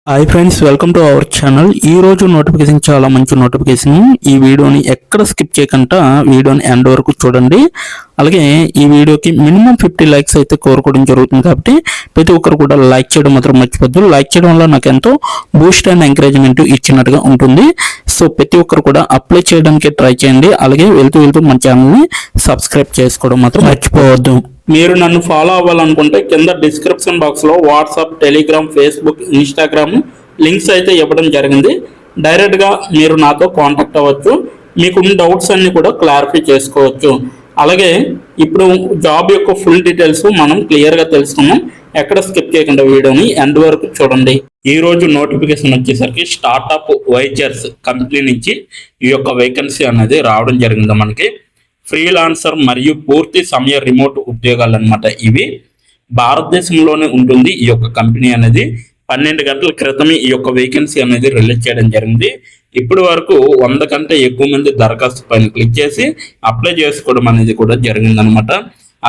Hi friends, welcome to our channel. ఈ రోజు notification చాలా మంచి నోటిఫికేషన్. ఈ వీడియోని ఎక్కడ స్కిప్ చేయకుండా వీడియోని ఎండ్ వరకు చూడండి. అలాగే ఈ వీడియోకి మినిమం 50 లైక్స్ అయితే కోరుకోవడం జరుగుతుంది. కాబట్టి ప్రతి ఒక్కరు కూడా లైక్ చేయడం మాత్రం మర్చిపోద్దు. లైక్ చేయడం వల్ల నాకు ఎంతో బూస్ట్ అండ్ ఎంకరేజ్మెంట్ ఇచ్చినట్టుగా ఉంటుంది. సో ప్రతి ఒక్కరు కూడా అప్లై చేయడానికి ట్రై చేయండి. అలాగే వెళ్తూ మన ఛానల్ని సబ్స్క్రైబ్ చేసుకోవడం మాత్రం మర్చిపోవద్దు. మీరు నన్ను ఫాలో అవ్వాలనుకుంటే కింద డిస్క్రిప్షన్ బాక్స్లో WhatsApp, Telegram, Facebook, Instagram links అయితే ఇవ్వడం జరిగింది. డైరెక్ట్గా మీరు నాతో కాంటాక్ట్ అవ్వచ్చు. మీకున్న డౌట్స్ అన్ని కూడా క్లారిఫై చేసుకోవచ్చు. అలాగే ఇప్పుడు జాబ్ యొక్క ఫుల్ డీటెయిల్స్ మనం క్లియర్గా తెలుసుకున్నాం. ఎక్కడ స్కిప్ చేయకుండా వీడియోని ఎండ్ వరకు చూడండి. ఈ రోజు నోటిఫికేషన్ వచ్చేసరికి స్టార్టప్ వైచర్స్ కంపెనీ నుంచి ఈ యొక్క వేకెన్సీ అనేది రావడం జరిగింది. మనకి ఫ్రీలాన్సర్ మరియు పూర్తి సమయ రిమోట్ ఉద్యోగాలు అనమాట. ఇవి భారతదేశంలోనే ఉంటుంది. ఈ యొక్క కంపెనీ అనేది 12 గంటల క్రితమే ఈ యొక్క వేకెన్సీ అనేది రిలీజ్ చేయడం జరిగింది. ఇప్పటి వరకు 100 కంటే ఎక్కువ మంది దరఖాస్తు పైన క్లిక్ చేసి అప్లై చేసుకోవడం అనేది కూడా జరిగిందనమాట.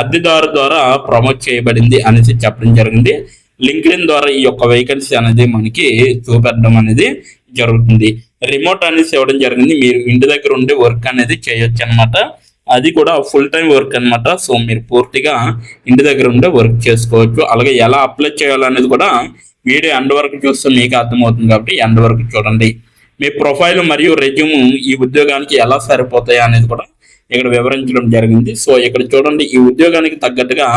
అద్దెదారు ద్వారా ప్రమోట్ చేయబడింది అనేసి చెప్పడం జరిగింది. లింక్డ్ఇన్ ద్వారా ఈ యొక్క వేకెన్సీ అనేది మనకి చూపెట్టడం అనేది జరుగుతుంది. రిమోట్ అనేసి ఇవ్వడం జరిగింది. మీరు ఇంటి దగ్గర ఉండే వర్క్ అనేది చేయొచ్చు అనమాట. అది కూడా ఫుల్ టైం వర్క్ అనమాట. సో మీరు పూర్తిగా ఇంటి దగ్గర ఉండే వర్క్ చేసుకోవచ్చు. అలాగే ఎలా అప్లై చేయాలనేది కూడా వీడియో ఎండ్ వరకు చూస్తే మీకు అర్థమవుతుంది. కాబట్టి ఎండ్ వరకు చూడండి. మీ ప్రొఫైల్ మరియు రెజ్యూమ్ ఈ ఉద్యోగానికి ఎలా సరిపోతాయి అనేది కూడా ఇక్కడ వివరించడం జరిగింది. సో ఇక్కడ చూడండి, ఈ ఉద్యోగానికి తగ్గట్టుగా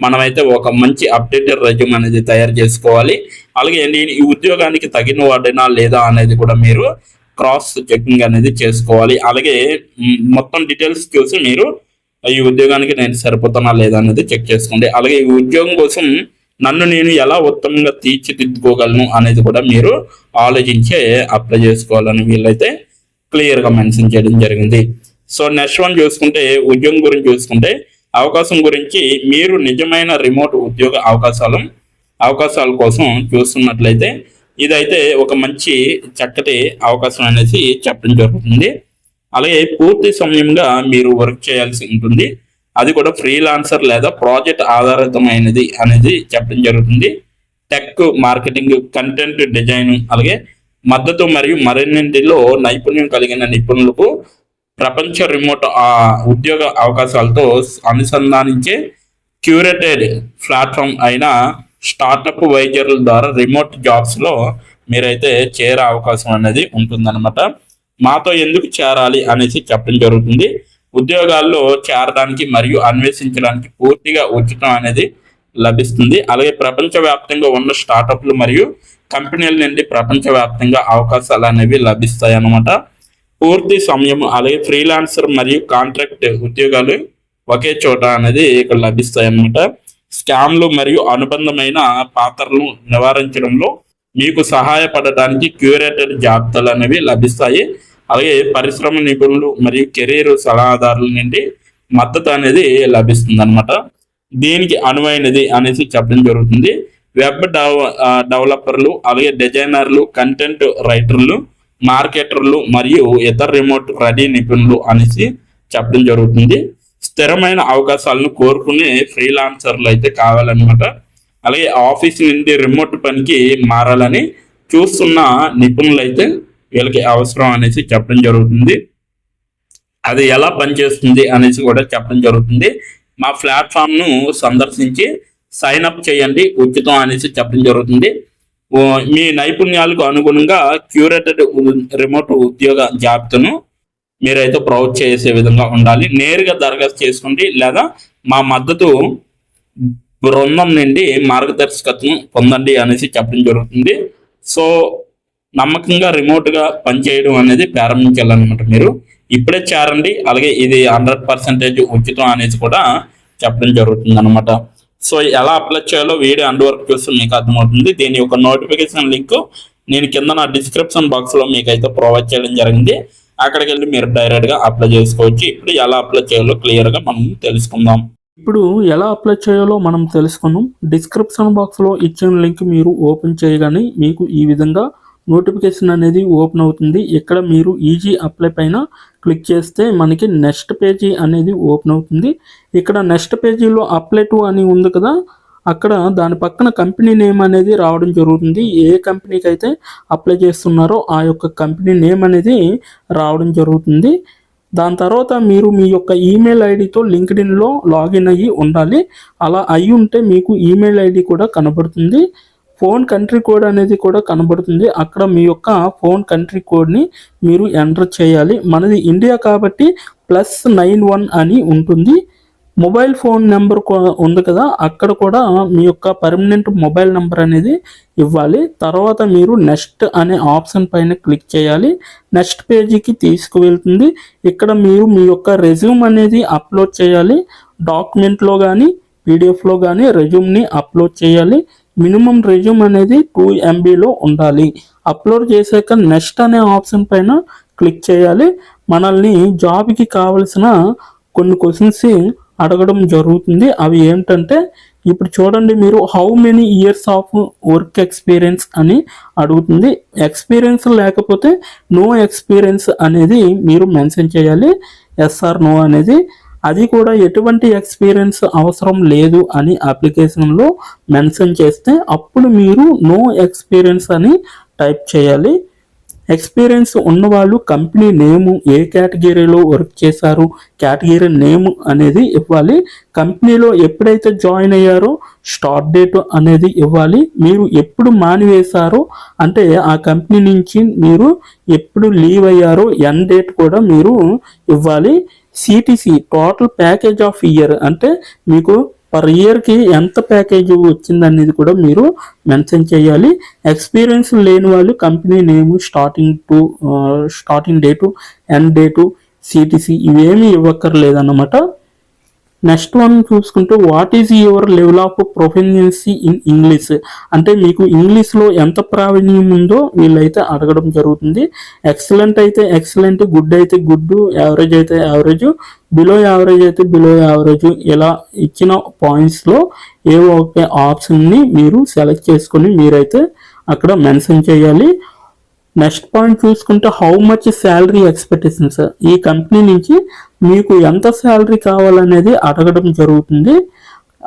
మనమైతే ఒక మంచి అప్డేటెడ్ రెజ్యూమ్ అనేది తయారు చేసుకోవాలి. అలాగే నేను ఈ ఉద్యోగానికి తగిన వాడినా లేదా అనేది కూడా మీరు క్రాస్ చెకింగ్ అనేది చేసుకోవాలి. అలాగే మొత్తం డీటెయిల్స్ చూసి మీరు ఈ ఉద్యోగానికి నేను సరిపోతానా లేదా అనేది చెక్ చేసుకోండి. అలాగే ఈ ఉద్యోగం కోసం నన్ను నేను ఎలా ఉత్తమంగా తీర్చిదిద్దుకోగలను అనేది కూడా మీరు ఆలోచించే అప్లై చేసుకోవాలని వీళ్ళైతే క్లియర్గా మెన్షన్ చేయడం జరిగింది. సో నెక్స్ట్ వన్ చూసుకుంటే, ఉద్యోగం గురించి చూసుకుంటే అవకాశం గురించి మీరు నిజమైన రిమోట్ ఉద్యోగ అవకాశాల కోసం చూస్తున్నట్లయితే ఇదైతే ఒక మంచి చక్కటి అవకాశం అనేసి చెప్పడం జరుగుతుంది. అలాగే పూర్తి సమయంగా మీరు వర్క్ చేయాల్సి ఉంటుంది. అది కూడా ఫ్రీలాన్సర్ లేదా ప్రాజెక్ట్ ఆధారితమైనది అనేది చెప్పడం జరుగుతుంది. టెక్, మార్కెటింగ్, కంటెంట్ డిజైన్, అలాగే మద్దతు మరియు మరిన్నింటిలో నైపుణ్యం కలిగిన నిపుణులకు ప్రపంచ రిమోట్ ఉద్యోగ అవకాశాలతో అనుసంధానించే క్యూరేటెడ్ ప్లాట్ఫామ్ అయిన స్టార్టప్ వైద్యుల ద్వారా రిమోట్ జాబ్స్లో మీరైతే చేరే అవకాశం అనేది ఉంటుందన్నమాట. మాతో ఎందుకు చేరాలి అనేసి చెప్పడం జరుగుతుంది. ఉద్యోగాల్లో చేరడానికి మరియు అన్వేషించడానికి పూర్తిగా ఉచితం అనేది లభిస్తుంది. అలాగే ప్రపంచవ్యాప్తంగా ఉన్న స్టార్టప్లు మరియు కంపెనీల నుండి ప్రపంచవ్యాప్తంగా అవకాశాలు అనేవి లభిస్తాయి అన్నమాట. పూర్తి సమయం, అలాగే ఫ్రీలాన్సర్ మరియు కాంట్రాక్ట్ ఉద్యోగాలు ఒకే చోట అనేది ఇక్కడ లభిస్తాయి అన్నమాట. స్కామ్లు మరియు అనుబంధమైన పాత్రలను నివారించడంలో మీకు సహాయపడటానికి క్యూరేటెడ్ జాబితాలు అనేవి లభిస్తాయి. అలాగే పరిశ్రమ నిపుణులు మరియు కెరీర్ సలహాదారుల నుండి మద్దతు అనేది లభిస్తుంది అనమాట. దీనికి అనువైనది అనేసి చెప్పడం జరుగుతుంది. వెబ్ డెవలపర్లు, అలాగే డిజైనర్లు, కంటెంట్ రైటర్లు, మార్కెటర్లు మరియు ఇతర రిమోట్ రెడీ నిపుణులు అనేసి చెప్పడం జరుగుతుంది. స్థిరమైన అవకాశాలను కోరుకునే ఫ్రీలాన్సర్లు అయితే కావాలన్నమాట. అలాగే ఆఫీస్ నుండి రిమోట్ పనికి మారాలని చూస్తున్న నిపుణులు అయితే వీళ్ళకి అవసరం అనేసి చెప్పడం జరుగుతుంది. అది ఎలా పనిచేస్తుంది అనేసి కూడా చెప్పడం జరుగుతుంది. మా ప్లాట్ఫామ్ను సందర్శించి సైన్ అప్ చేయండి, ఉచితం అనేసి చెప్పడం జరుగుతుంది. మీ నైపుణ్యాలకు అనుగుణంగా క్యూరేటెడ్ రిమోట్ ఉద్యోగ జాబితాను మీరైతే ప్రొవైడ్ చేసే విధంగా ఉండాలి. నేరుగా దరఖాస్తు చేసుకోండి లేదా మా మద్దతు బృందం నుండి మార్గదర్శకత్వం పొందండి అనేసి చెప్పడం జరుగుతుంది. సో నమ్మకంగా రిమోట్గా పనిచేయడం అనేది ప్రారంభించాలన్నమాట. మీరు ఇప్పుడే చేరండి. అలాగే ఇది 100% ఉచితం అనేసి కూడా చెప్పడం జరుగుతుంది అనమాట. సో ఎలా అప్లై చేయాలో వీడియో ఎండ్ వరకు చూస్తే మీకు అర్థమవుతుంది. దీని యొక్క నోటిఫికేషన్ లింక్ నేను కింద నా డిస్క్రిప్షన్ బాక్స్లో మీకు అయితే ప్రొవైడ్ చేయడం జరిగింది. అక్కడికి వెళ్ళి మీరు డైరెక్ట్గా అప్లై చేసుకోవచ్చు. ఇప్పుడు ఎలా అప్లై చేయాలో క్లియర్గా మనం తెలుసుకుందాం. ఇప్పుడు ఎలా అప్లై చేయాలో మనం తెలుసుకుందాం. డిస్క్రిప్షన్ బాక్స్లో ఇచ్చిన లింక్ మీరు ఓపెన్ చేయగానే మీకు ఈ విధంగా నోటిఫికేషన్ అనేది ఓపెన్ అవుతుంది. ఇక్కడ మీరు ఈజీ అప్లై పైన క్లిక్ చేస్తే మనకి నెక్స్ట్ పేజీ అనేది ఓపెన్ అవుతుంది. ఇక్కడ నెక్స్ట్ పేజీలో అప్లై టు అని ఉంది కదా, అక్కడ దాని పక్కన కంపెనీ నేమ్ అనేది రావడం జరుగుతుంది. ఏ కంపెనీకి అయితే అప్లై చేస్తున్నారో ఆ యొక్క కంపెనీ నేమ్ అనేది రావడం జరుగుతుంది. దాని తర్వాత మీరు మీ యొక్క ఈమెయిల్ ఐడితో లింక్డ్ఇన్లో లాగిన్ అయ్యి ఉండాలి. అలా అయి ఉంటే మీకు ఈమెయిల్ ఐడి కూడా కనబడుతుంది. ఫోన్ కంట్రీ కోడ్ అనేది కూడా కనబడుతుంది. అక్కడ మీ యొక్క ఫోన్ కంట్రీ కోడ్ని మీరు ఎంటర్ చేయాలి. మనది ఇండియా కాబట్టి +91 అని ఉంటుంది. మొబైల్ ఫోన్ నెంబర్ ఉంది కదా, అక్కడ కూడా మీ యొక్క పర్మనెంట్ మొబైల్ నెంబర్ అనేది ఇవ్వాలి. తర్వాత మీరు నెక్స్ట్ అనే ఆప్షన్ పైన క్లిక్ చేయాలి. నెక్స్ట్ పేజీకి తీసుకువెళ్తుంది. ఇక్కడ మీరు మీ యొక్క రెజ్యూమ్ అనేది అప్లోడ్ చేయాలి. డాక్యుమెంట్లో కానీ పీడిఎఫ్లో కానీ రెజ్యూమ్ని అప్లోడ్ చేయాలి. మినిమం రెజ్యూమ్ అనేది 2 MBలో ఉండాలి. అప్లోడ్ చేశాక నెక్స్ట్ అనే ఆప్షన్ పైన క్లిక్ చేయాలి. మనల్ని జాబ్కి కావలసిన కొన్ని క్వశ్చన్స్ అడగడం జరుగుతుంది. అవి ఏంటంటే ఇప్పుడు చూడండి, మీరు how many years of work experience అని అడుగుతుంది. ఎక్స్పీరియన్స్ లేకపోతే నో ఎక్స్పీరియన్స్ అనేది మీరు మెన్షన్ చేయాలి. ఎస్ ఆర్ నో అనేది. అది కూడా ఎటువంటి ఎక్స్పీరియన్స్ అవసరం లేదు అని అప్లికేషన్లో మెన్షన్ చేస్తే అప్పుడు మీరు నో ఎక్స్పీరియన్స్ అని టైప్ చేయాలి. ఎక్స్పీరియన్స్ ఉన్నవాళ్ళు కంపెనీ నేము, ఏ కేటగిరీలో వర్క్ చేశారు, కేటగిరీ నేమ్ అనేది ఇవ్వాలి. కంపెనీలో ఎప్పుడైతే జాయిన్ అయ్యారో స్టార్ట్ డేట్ అనేది ఇవ్వాలి. మీరు ఎప్పుడు మానివేశారో అంటే ఆ కంపెనీ నుంచి మీరు ఎప్పుడు లీవ్ అయ్యారో ఎండ్ డేట్ కూడా మీరు ఇవ్వాలి. CTC total package of year అంటే మీకు పర్ ఇయర్కి ఎంత ప్యాకేజ్ వచ్చిందనేది కూడా మీరు మెన్షన్ చేయాలి. ఎక్స్పీరియన్స్ లేని వాళ్ళు company name, starting date, end date, CTC ఇవేమీ ఇవ్వక్కర్లేదన్నమాట. నెక్స్ట్ వన్ చూసుకుంటే what is your level of proficiency in English అంటే మీకు ఇంగ్లీష్లో ఎంత ప్రావీణ్యం ఉందో వీళ్ళైతే అడగడం జరుగుతుంది. ఎక్సలెంట్ అయితే ఎక్సలెంట్, గుడ్ అయితే గుడ్, యావరేజ్ అయితే యావరేజ్, బిలో యావరేజ్ అయితే బిలో యావరేజ్, ఇలా ఇచ్చిన పాయింట్స్లో ఏవో ఒక ఆప్షన్ని మీరు సెలెక్ట్ చేసుకొని మీరైతే అక్కడ మెన్షన్ చేయాలి. నెక్స్ట్ పాయింట్ చూసుకుంటే హౌ మచ్ శాలరీ ఎక్స్పెక్టేషన్స్, ఈ కంపెనీ నుంచి మీకు ఎంత శాలరీ కావాలనేది అడగడం జరుగుతుంది.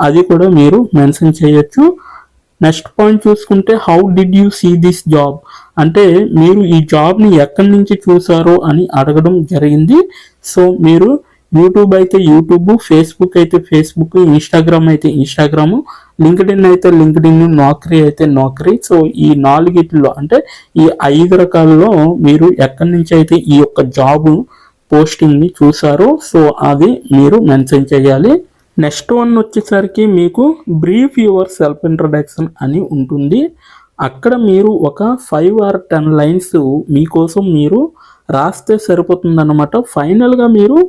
అది కూడా మీరు మెన్షన్ చేయొచ్చు. నెక్స్ట్ పాయింట్ చూసుకుంటే how did you see this job అంటే మీరు ఈ జాబ్ని ఎక్కడి నుంచి చూసారో అని అడగడం జరిగింది. సో మీరు యూట్యూబ్ అయితే యూట్యూబ్, ఫేస్బుక్ అయితే ఫేస్బుక్, ఇన్స్టాగ్రామ్ అయితే ఇన్స్టాగ్రామ్, లింక్డ్ఇన్ అయితే లింక్డ్ఇన్, నౌకరీ అయితే నౌకరీ. సో ఈ 4 అంటే ఈ 5 రకాలలో మీరు ఎక్కడి నుంచి అయితే ఈ యొక్క జాబ్ పోస్టింగ్ని చూసారో సో అది మీరు మెన్షన్ చేయాలి. నెక్స్ట్ వన్ వచ్చేసరికి మీకు బ్రీఫ్ యువర్ సెల్ఫ్ ఇంట్రడక్షన్ అని ఉంటుంది. అక్కడ మీరు ఒక 5 or 10 లైన్స్ మీకోసం మీరు రాస్తే సరిపోతుందన్నమాట. ఫైనల్గా మీరు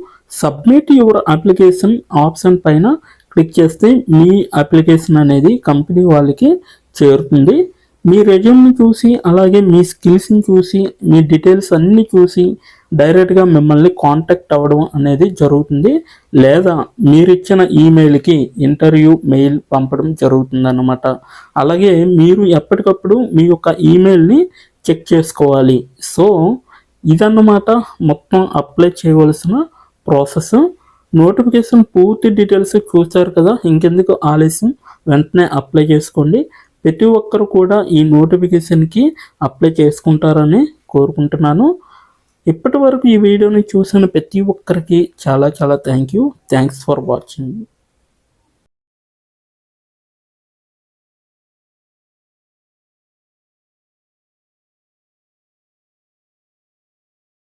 సబ్మిట్ యువర్ అప్లికేషన్ ఆప్షన్ పైన క్లిక్ చేస్తే మీ అప్లికేషన్ అనేది కంపెనీ వాళ్ళకి చేరుతుంది. మీ రెజ్యూమ్ని చూసి అలాగే మీ స్కిల్స్ని చూసి మీ డీటెయిల్స్ అన్నీ చూసి డైరెక్ట్గా మిమ్మల్ని కాంటాక్ట్ అవ్వడం అనేది జరుగుతుంది. లేదా మీరు ఇచ్చిన ఈమెయిల్కి ఇంటర్వ్యూ మెయిల్ పంపడం జరుగుతుంది అన్నమాట. అలాగే మీరు ఎప్పటికప్పుడు మీ యొక్క ఈమెయిల్ని చెక్ చేసుకోవాలి. సో ఇదన్నమాట మొత్తం అప్లై చేయవలసిన ప్రాసెస్. నోటిఫికేషన్ పూర్తి డీటెయిల్స్ చూస్తారు కదా, ఇంకెందుకు ఆలస్యం, వెంటనే అప్లై చేసుకోండి. ప్రతి ఒక్కరు కూడా ఈ నోటిఫికేషన్కి అప్లై చేసుకుంటారని కోరుకుంటున్నాను. ఇప్పటి వరకు ఈ వీడియోని చూసిన ప్రతి ఒక్కరికి చాలా థ్యాంక్స్ ఫర్ వాచింగ్.